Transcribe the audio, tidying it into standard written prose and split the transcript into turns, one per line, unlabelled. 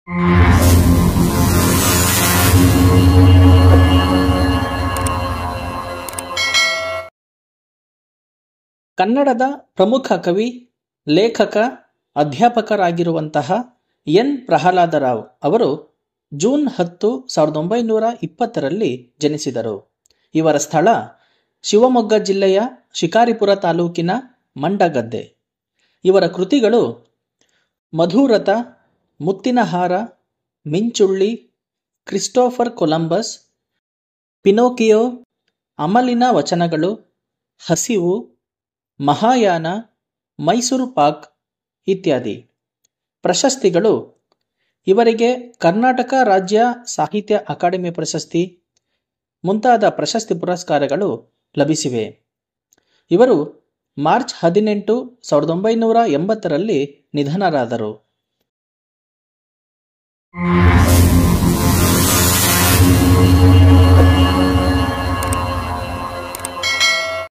ಕನ್ನಡದ ಪ್ರಮುಖ ಕವಿ, ಲೇಖಕ, ಅಧ್ಯಾಪಕರಾಗಿರುವಂತಹ ಎನ್ ಪ್ರಹ್ಲಾದರಾವ್ ಅವರು ಜೂನ್ 10, 1920ರಲ್ಲಿ ಜನಿಸಿದರು. ಇವರ ಸ್ಥಳ ಶಿವಮೊಗ್ಗ ಜಿಲ್ಲೆಯ ಶಿಕಾರಿಪುರ ತಾಲೂಕಿನ ಮಂಡಗದ್ದೆ. ಇವರ ಕೃತಿಗಳು ಮಧುರಥ, ಮುತ್ತಿನಹಾರ, ಮಿಂಚುಳ್ಳಿ, ಕ್ರಿಸ್ಟೋಫರ್ ಕೊಲಂಬಸ್, ಪಿನೋಕಿಯೋ, ಅಮಲಿನ ವಚನಗಳು, ಹಸಿವು, ಮಹಾಯಾನ, ಮೈಸೂರು ಪಾಕ್ ಇತ್ಯಾದಿ. ಪ್ರಶಸ್ತಿಗಳು ಇವರಿಗೆ ಕರ್ನಾಟಕ ರಾಜ್ಯ ಸಾಹಿತ್ಯ ಅಕಾಡೆಮಿ ಪ್ರಶಸ್ತಿ ಮುಂತಾದ ಪ್ರಶಸ್ತಿ ಪುರಸ್ಕಾರಗಳು ಲಭಿಸಿವೆ. ಇವರು ಮಾರ್ಚ್ 18, 1980ರಲ್ಲಿ ನಿಧನರಾದರು.